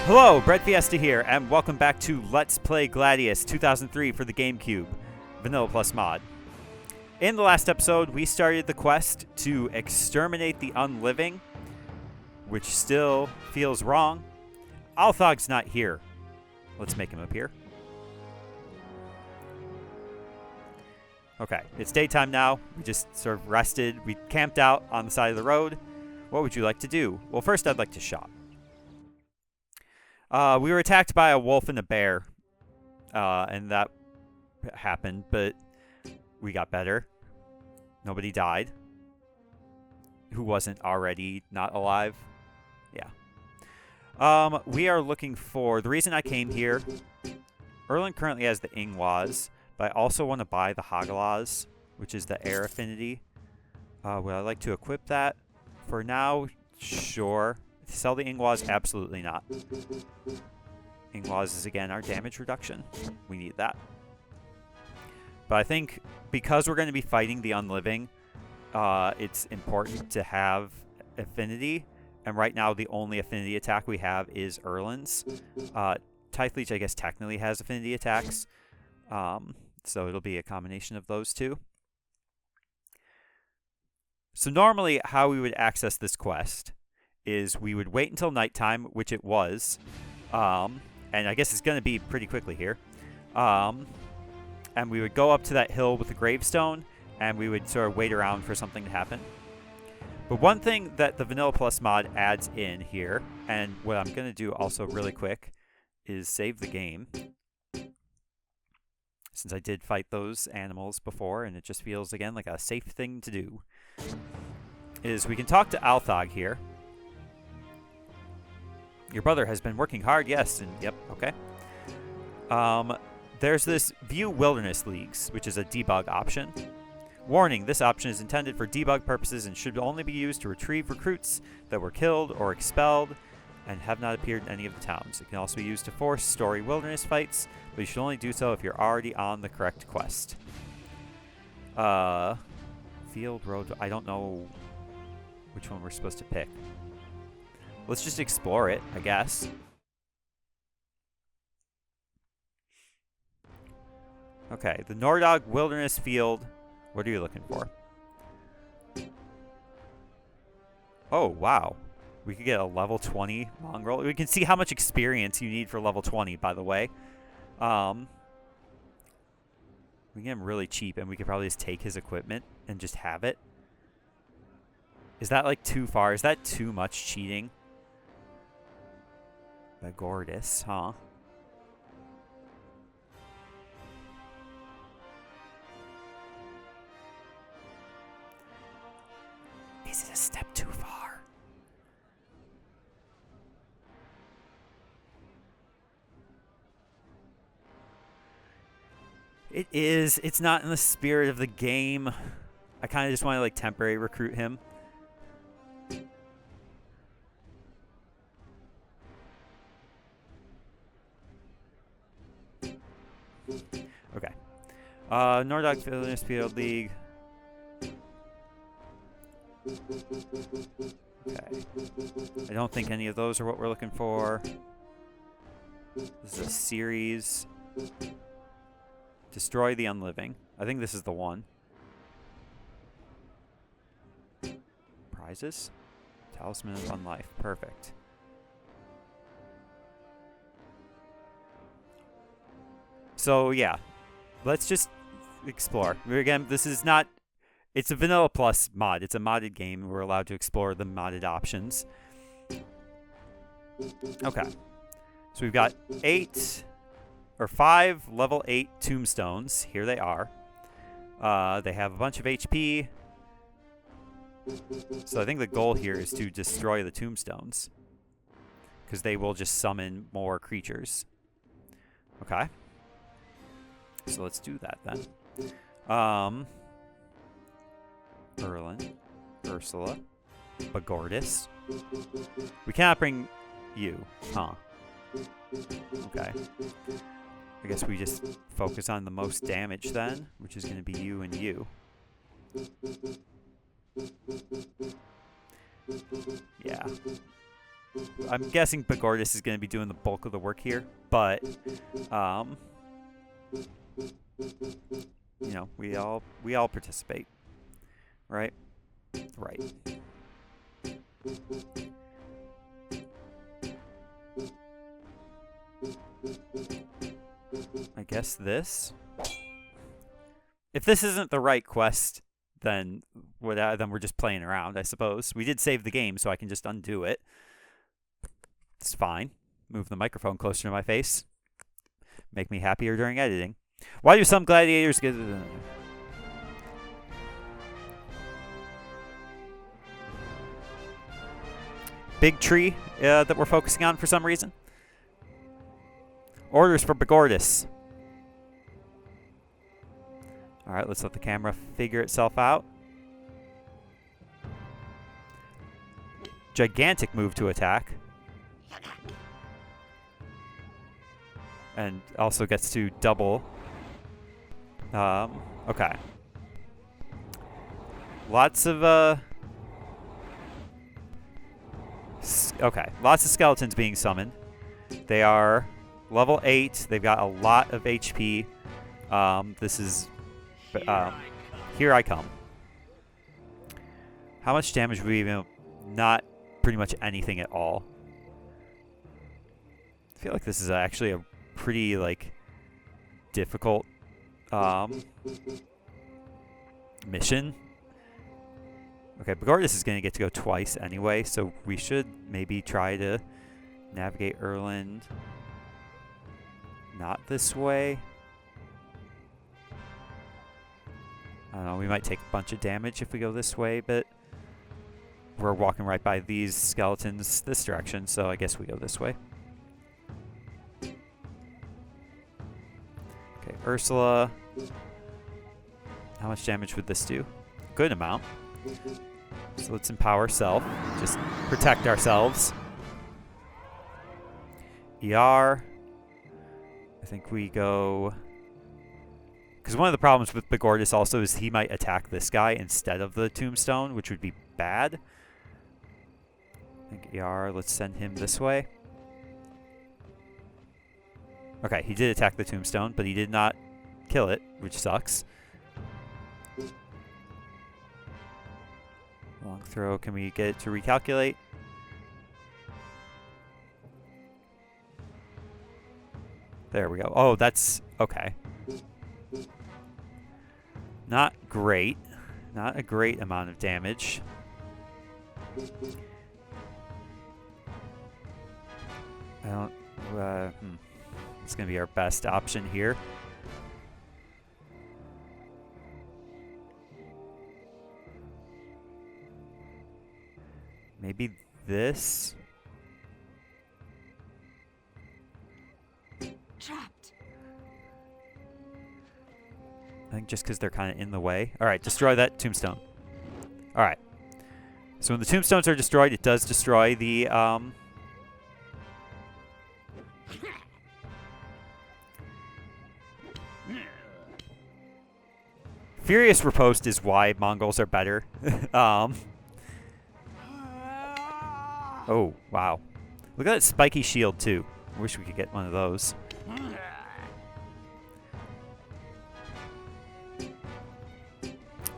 Hello, breadfiesta here, and welcome back to Let's Play Gladius 2003 for the GameCube, Vanilla Plus mod. In the last episode, we started the quest to exterminate the Unliving, which still feels wrong. Althog's not here. Let's make him appear. Okay, it's daytime now. We just sort of rested. We camped out on the side of the road. What would you like to do? Well, first I'd like to shop. We were attacked by a wolf and a bear, and that happened, but we got better. Nobody died. Who wasn't already not alive? Yeah. We are looking for... The reason I came here, Orin currently has the Ingwas, but I also want to buy the Hagalaz, which is the air affinity. Would I like to equip that? For now, sure. Sell the Ingwas? Absolutely not. Ingwas is, again, our damage reduction. We need that. But I think because we're going to be fighting the Unliving, it's important to have affinity. And right now, the only affinity attack we have is Erlin's. Tythleech, I guess, technically has affinity attacks. So it'll be a combination of those two. So normally, how we would access this quest is we would wait until nighttime, which it was, and I guess it's going to be pretty quickly here, and we would go up to that hill with the gravestone, and we would sort of wait around for something to happen. But one thing that the Vanilla Plus mod adds in here, and what I'm going to do also really quick, is save the game, since I did fight those animals before, and it just feels, again, like a safe thing to do, is we can talk to Althog here. Your brother has been working hard, yes, and yep, okay. There's this View Wilderness Leagues, which is a debug option. Warning, this option is intended for debug purposes and should only be used to retrieve recruits that were killed or expelled and have not appeared in any of the towns. It can also be used to force story wilderness fights, but you should only do so if you're already on the correct quest. Field, road, I don't know which one we're supposed to pick. Let's just explore it, I guess. Okay, the Nordog Wilderness Field. What are you looking for? Oh, wow. We could get a level 20 mongrel. We can see how much experience you need for level 20, by the way. We can get him really cheap, and we could probably just take his equipment and just have it. Is that, like, too far? Is that too much cheating? Bagordis, huh? Is it a step too far? It is. It's not in the spirit of the game. I kind of just want to, like, temporary recruit him. Okay. Nordog Wilderness Field League. Okay. I don't think any of those are what we're looking for. This is a series. Destroy the Unliving. I think this is the one. Prizes? Talisman of Unlife. Perfect. So, yeah. Let's just explore. Again, this is not... It's a Vanilla Plus mod. It's a modded game. We're allowed to explore the modded options. Okay. So we've got 5 level 8 tombstones. Here they are. They have a bunch of HP. So I think the goal here is to destroy the tombstones, because they will just summon more creatures. Okay. So let's do that then. Erlin, Ursula, Bagordis. We cannot bring you, huh? Okay. I guess we just focus on the most damage then, which is going to be you and you. Yeah. I'm guessing Bagordis is going to be doing the bulk of the work here, but you know, we all participate, right? Right. I guess this. If this isn't the right quest, then we're just playing around, I suppose. We did save the game, so I can just undo it. It's fine. Move the microphone closer to my face. Make me happier during editing. Why do some gladiators get... Big tree that we're focusing on for some reason. Orders for Bagordis. Alright, let's let the camera figure itself out. Gigantic move to attack. And also gets to double. Okay. Lots of, okay, lots of skeletons being summoned. They are level 8. They've got a lot of HP. This is... here I come. How much damage would we even... Not pretty much anything at all. I feel like this is actually a pretty, like, difficult mission. Okay, Bagordis is going to get to go twice anyway, so we should maybe try to navigate Erland not this way. I don't know, we might take a bunch of damage if we go this way, but we're walking right by these skeletons this direction, so I guess we go this way. Okay, Ursula. How much damage would this do? Good amount. So let's empower self. Just protect ourselves. ER. I think we go... Because one of the problems with Bagordis also is he might attack this guy instead of the tombstone, which would be bad. I think ER, let's send him this way. Okay, he did attack the tombstone, but he did not kill it, which sucks. Long throw, can we get it to recalculate? There we go. Oh, that's... okay. Not great. Not a great amount of damage. I don't... It's going to be our best option here. Maybe this? Trapped. I think just because they're kind of in the way. Alright, destroy that tombstone. Alright. So when the tombstones are destroyed, it does destroy the... Furious Riposte is why Mongols are better. Oh, wow. Look at that spiky shield, too. I wish we could get one of those.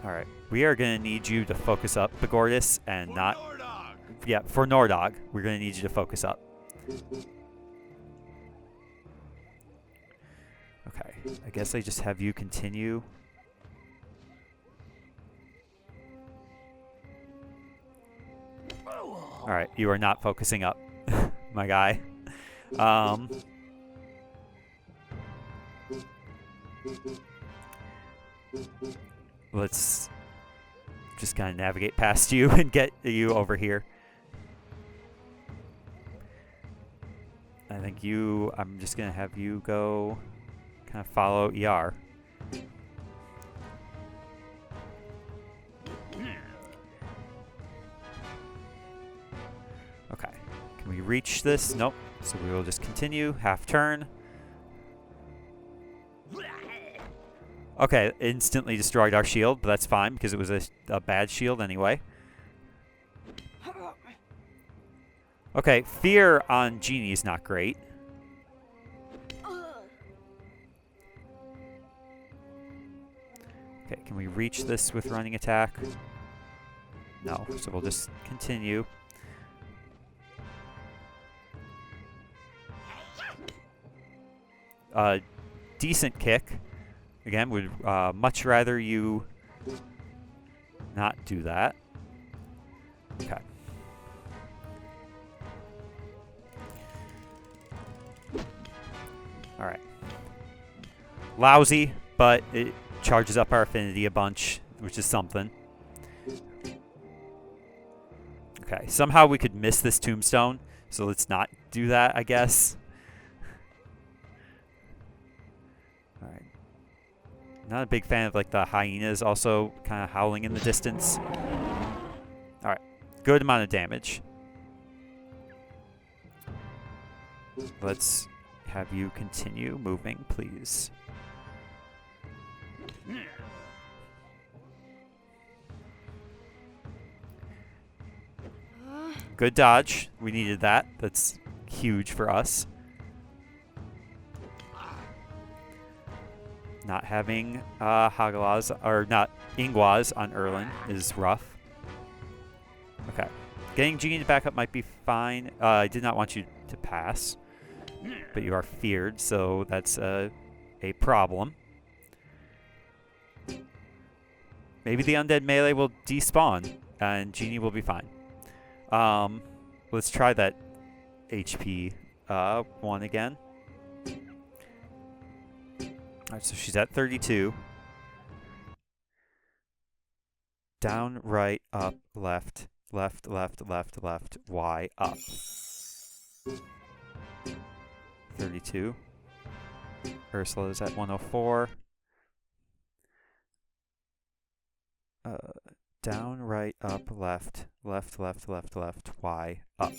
Alright. We are going to need you to focus up, Bagordis, and not... Yeah, for Nordog, we're going to need you to focus up. Okay. I guess I just have you continue... Alright, you are not focusing up, my guy. Let's just kind of navigate past you and get you over here. I think you... I'm just going to have you go kind of follow ER. Okay. Can we reach this? Nope. So we will just continue. Half turn. Okay, instantly destroyed our shield, but that's fine because it was a bad shield anyway. Okay, fear on Genie is not great. Okay, can we reach this with running attack? No, so we'll just continue. Decent kick. Again, would much rather you not do that. Okay. Alright. Lousy, but it charges up our affinity a bunch, which is something. Okay, somehow we could miss this tombstone, so let's not do that, I guess. Alright. Not a big fan of like the hyenas also kind of howling in the distance. Alright, good amount of damage. Let's have you continue moving, please. Good dodge. We needed that. That's huge for us. Not having Hagalaz, or not Ingwaz on Erlin is rough. Okay. Getting Genie to back up might be fine. I did not want you to pass, but you are feared, so that's a problem. Maybe the undead melee will despawn, and Genie will be fine. Let's try that HP one again. Alright, so she's at 32. Down, right, up, left, left, left, left, left, Y, up. 32. Ursula's at 104. Down, right, up, left, left, left, left, left, Y, up.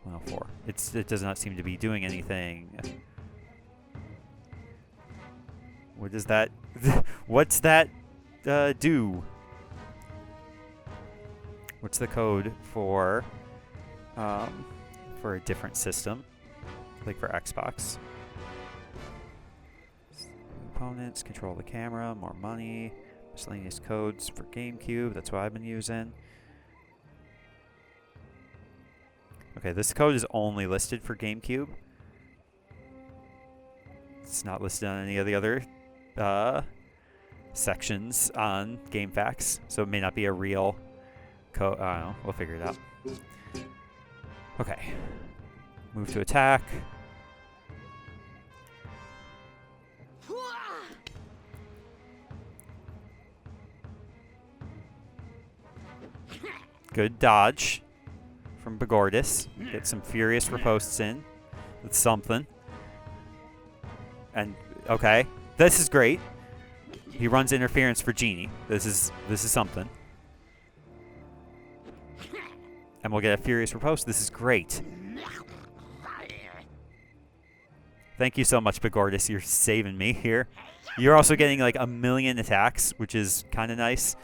104. It does not seem to be doing anything. What does that... What's that do? What's the code for a different system? Like for Xbox. Components, control the camera, more money, miscellaneous codes for GameCube. That's what I've been using. Okay, this code is only listed for GameCube. It's not listed on any of the other sections on GameFAQs, so it may not be a real code. I don't know. We'll figure it out. Okay. Move to attack. Good dodge from Bagordis. Get some furious ripostes in. That's something. And okay, this is great. He runs interference for Genie. This is something. And we'll get a furious riposte. This is great. Thank you so much, Bagordis. You're saving me here. You're also getting like 1,000,000 attacks, which is kind of nice.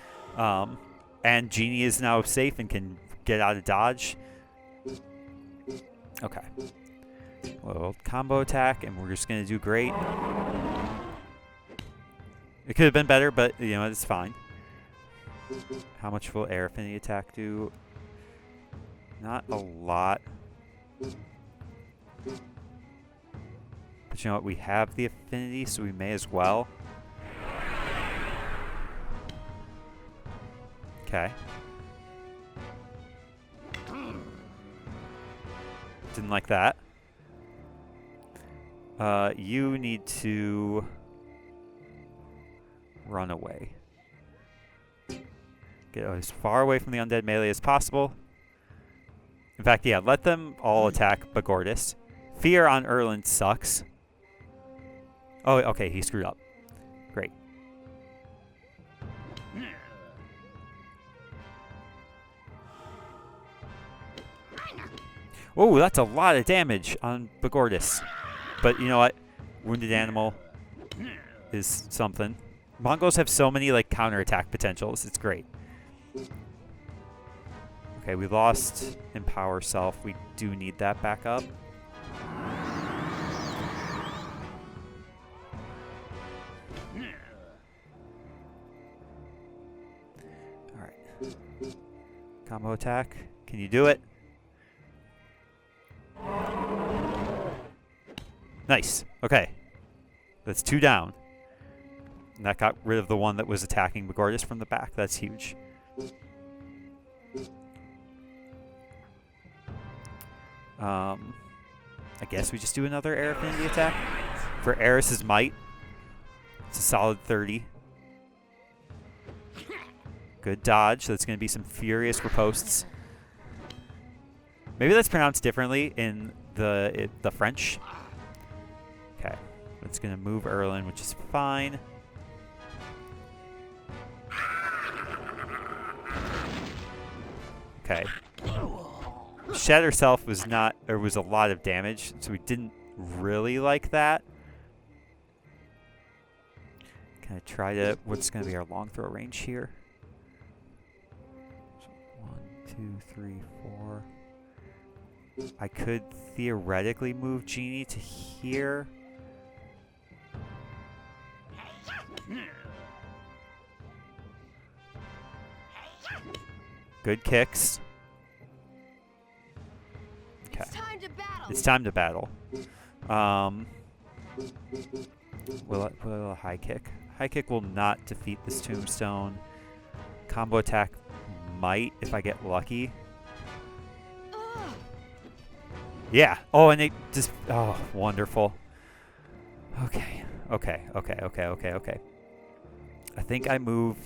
And Genie is now safe and can get out of dodge. Okay. Well, combo attack, and we're just going to do great. It could have been better, but, you know, it's fine. How much will air affinity attack do? Not a lot. But you know what? We have the affinity, so we may as well. Okay. Didn't like that. You need to run away. Get as far away from the undead melee as possible. In fact, yeah, let them all attack Bagordis. Fear on Erlin sucks. Oh, okay, he screwed up. Great. Whoa, that's a lot of damage on Bagordis. But you know what? Wounded animal is something. Mongols have so many like counterattack potentials. It's great. Okay, we lost Empower Self. We do need that back up. Alright. Combo attack. Can you do it? Nice. Okay. That's 2 down. And that got rid of the one that was attacking Bagordis from the back. That's huge. I guess we just do another Air Affinity attack. For Eris's Might, it's a solid 30. Good dodge. That's going to be some furious riposts. Maybe that's pronounced differently in the French. Okay. That's going to move Erlen, which is fine. Okay. Shatter Self was not, or was a lot of damage, so we didn't really like that. Can I try to, what's going to be our long throw range here? 1, 2, 3, 4. I could theoretically move Genie to here. Good kicks. Okay. It's time to battle. Will a high kick? High kick will not defeat this tombstone. Combo attack might if I get lucky. Yeah. Oh, and it just, oh, wonderful. Okay. Okay. I think I move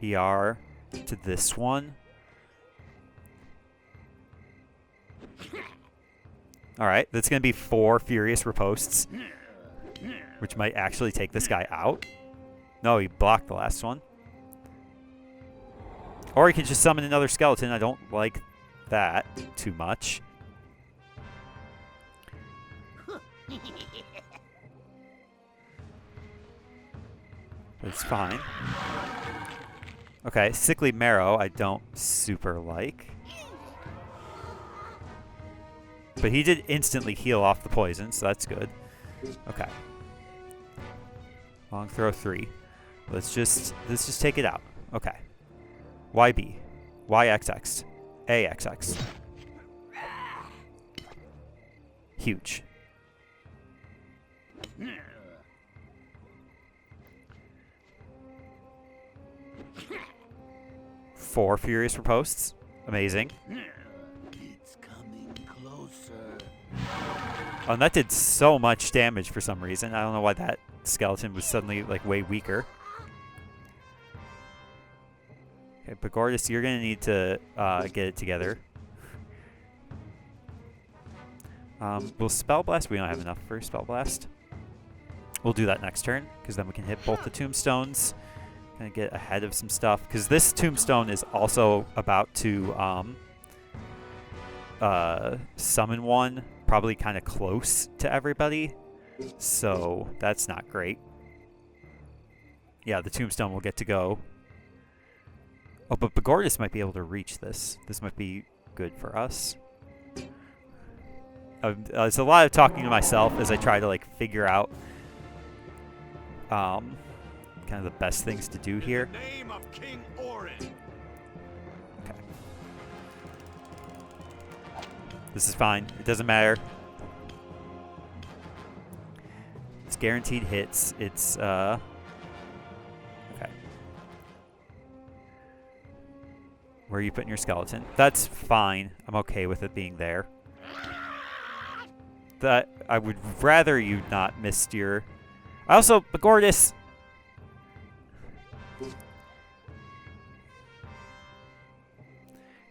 ER to this one. Alright, that's going to be 4 Furious Riposts, which might actually take this guy out. No, he blocked the last one. Or he can just summon another skeleton. I don't like that too much. But it's fine. Okay, Sickly Marrow I don't super like. But he did instantly heal off the poison, so that's good. Okay. Long throw 3. Let's just take it out. Okay. YB. YXX. AXX. Huge. Four Furious Riposts. Amazing. Oh, and that did so much damage for some reason. I don't know why that skeleton was suddenly, like, way weaker. Okay, Bagordis, you're going to need to get it together. We'll Spell Blast. We don't have enough for Spell Blast. We'll do that next turn, because then we can hit both the tombstones. Kind of get ahead of some stuff. Because this tombstone is also about to summon one. Probably kind of close to everybody, so that's not great. Yeah, the tombstone will get to go. Oh, but Bagordis might be able to reach this. This might be good for us. It's a lot of talking to myself as I try to like figure out kind of the best things to do here. In the name of King Orin. Okay. This is fine. It doesn't matter. It's guaranteed hits. It's, okay. Where are you putting your skeleton? That's fine. I'm okay with it being there. That I would rather you not missed your... Also, Bagordis!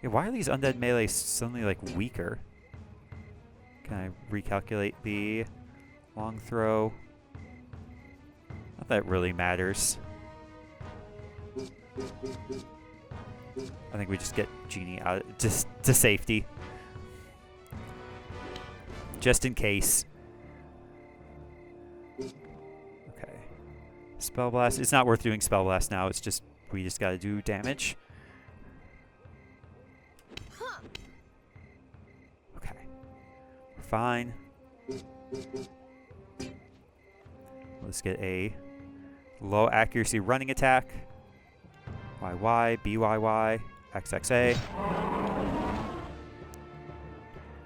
Yeah, why are these undead melees suddenly, like, weaker? Can I recalculate the long throw? Not that it really matters. I think we just get Genie out just to safety. Just in case. Okay. Spell Blast. It's not worth doing Spell Blast now. It's just, we just gotta do damage. fine. Let's get a low accuracy running attack. YY, BYY, XXA.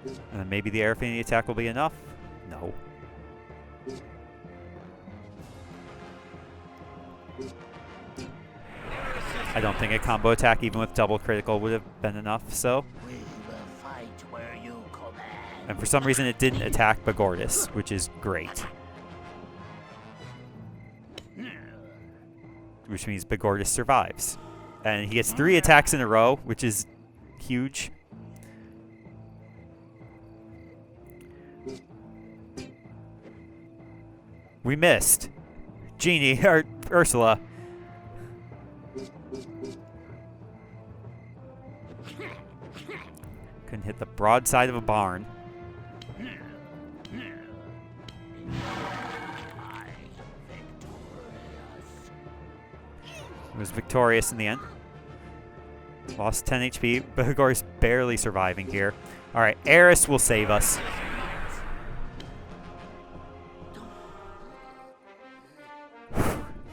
And then maybe the air affinity attack will be enough? No. I don't think a combo attack, even with double critical, would have been enough, so. We will fight where you command. And for some reason, it didn't attack Bagordis, which is great. Which means Bagordis survives. And he gets 3 attacks in a row, which is huge. We missed. Genie, or Ursula. Couldn't hit the broadside of a barn. It was victorious in the end. Lost 10 HP. Bagordis barely surviving here. Alright, Eris will save us.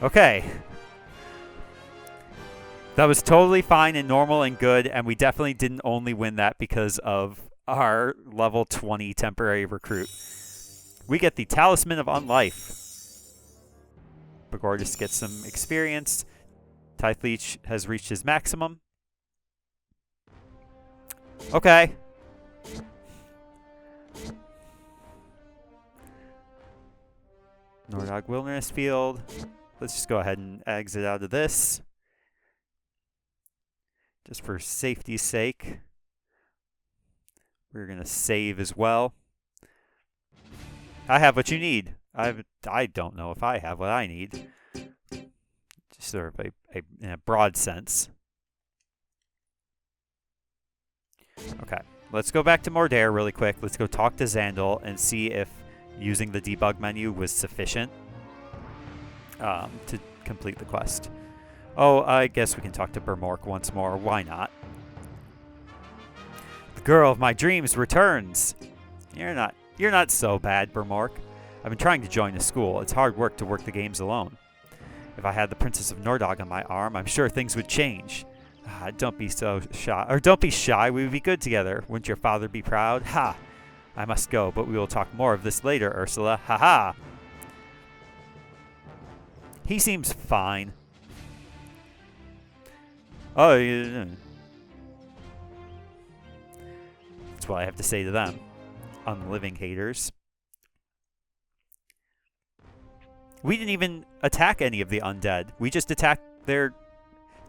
Okay. That was totally fine and normal and good, and we definitely didn't only win that because of our level 20 temporary recruit. We get the Talisman of Unlife. Bagordis gets some experience. Tythleech has reached his maximum. Okay. Nordog Wilderness Field. Let's just go ahead and exit out of this. Just for safety's sake. We're going to save as well. I have what you need. I don't know if I have what I need. Just sort of in a broad sense. Okay, let's go back to Mordair really quick. Let's go talk to Xandal and see if using the debug menu was sufficient to complete the quest. Oh, I guess we can talk to Bermork once more. Why not? The girl of my dreams returns. You're not so bad, Bermork. I've been trying to join a school. It's hard work to work the games alone. If I had the Princess of Nordog on my arm, I'm sure things would change. Don't be so shy. Or don't be shy. We would be good together. Wouldn't your father be proud? Ha! I must go, but we will talk more of this later, Ursula. Ha ha! He seems fine. Oh, yeah. That's what I have to say to them. Unliving haters. We didn't even attack any of the undead. We just attacked their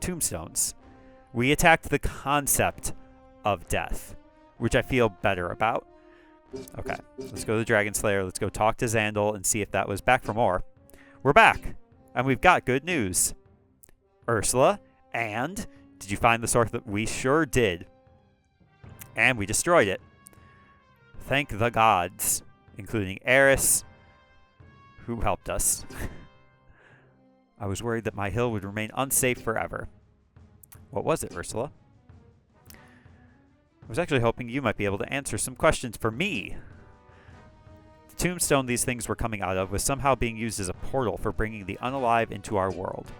tombstones. We attacked the concept of death, which I feel better about. Okay, let's go to the Dragon Slayer. Let's go talk to Xandal and see if that was back for more. We're back, and we've got good news. Ursula, and did you find the sword? That we sure did. And we destroyed it. Thank the gods, including Eris, who helped us. I was worried that my hill would remain unsafe forever. What was it, Ursula? I was actually hoping you might be able to answer some questions for me. The tombstone these things were coming out of was somehow being used as a portal for bringing the unalive into our world.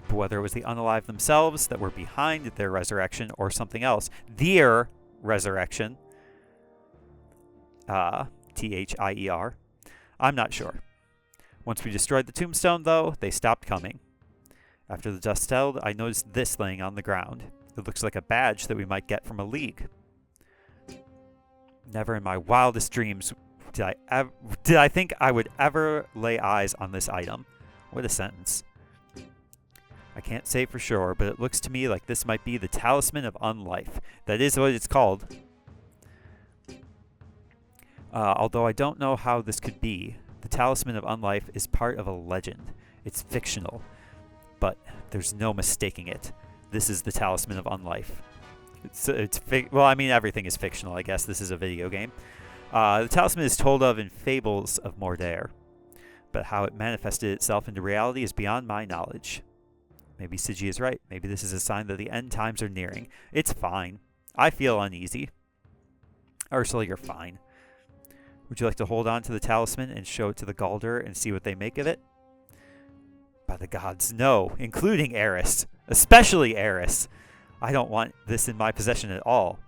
But whether it was the unalive themselves that were behind their resurrection or something else, their resurrection, T-H-I-E-R, I'm not sure. Once we destroyed the tombstone, though, they stopped coming. After the dust settled, I noticed this laying on the ground. It looks like a badge that we might get from a league. Never in my wildest dreams did I think I would ever lay eyes on this item. What a sentence. I can't say for sure, but it looks to me like this might be the Talisman of Unlife. That is what it's called. Although I don't know how this could be. The Talisman of Unlife is part of a legend. It's fictional, but there's no mistaking it. This is the Talisman of Unlife. Well, I mean, everything is fictional, I guess. This is a video game. The Talisman is told of in fables of Mordair, but how it manifested itself into reality is beyond my knowledge. Maybe Sigi is right. Maybe this is a sign that the end times are nearing. It's fine. I feel uneasy. Ursula, you're fine. Would you like to hold on to the talisman and show it to the Galder and see what they make of it? By the gods, no, including Eris. Especially Eris. I don't want this in my possession at all.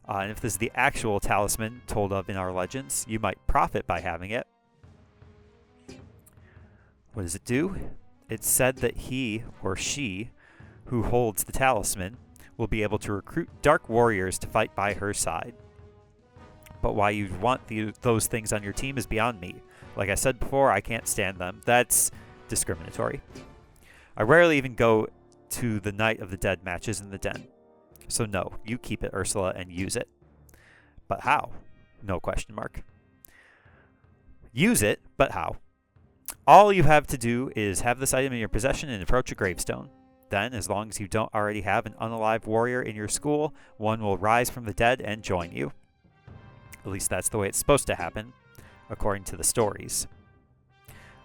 And if this is the actual talisman told of in our legends, you might profit by having it. What does it do? It's said that he or she who holds the talisman will be able to recruit dark warriors to fight by her side. But why you'd want those things on your team is beyond me. Like I said before, I can't stand them. That's discriminatory. I rarely even go to the Night of the Dead matches in the den. So no, you keep it, Ursula, and use it. But how? No question mark. Use it, but how? All you have to do is have this item in your possession and approach a gravestone. Then, as long as you don't already have an unalive warrior in your school, one will rise from the dead and join you. At least that's the way it's supposed to happen, according to the stories.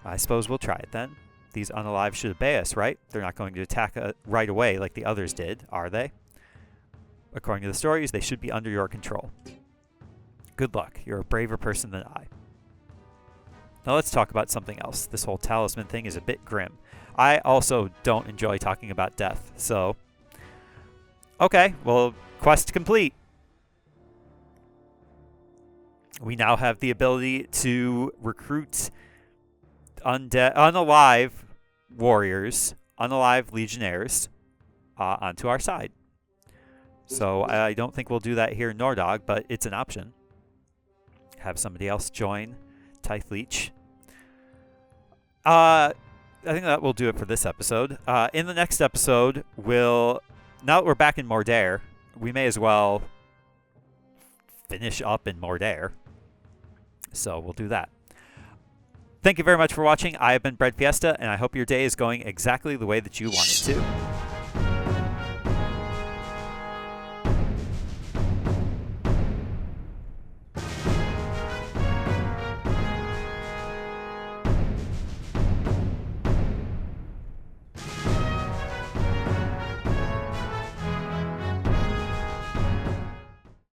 I suppose we'll try it then. These unalive should obey us, right? They're not going to attack right away like the others did, are they? According to the stories, they should be under your control. Good luck. You're a braver person than I. Now let's talk about something else. This whole talisman thing is a bit grim. I also don't enjoy talking about death, so... Okay, well, quest complete. We now have the ability to recruit unalive warriors, unalive legionnaires, onto our side. So I don't think we'll do that here in Nordog, but it's an option. Have somebody else join Tithe Leech. I think that will do it for this episode. In the next episode, now that we're back in Mordair, we may as well finish up in Mordair. So we'll do that. Thank you very much for watching. I have been breadfiesta, and I hope your day is going exactly the way that you want it to.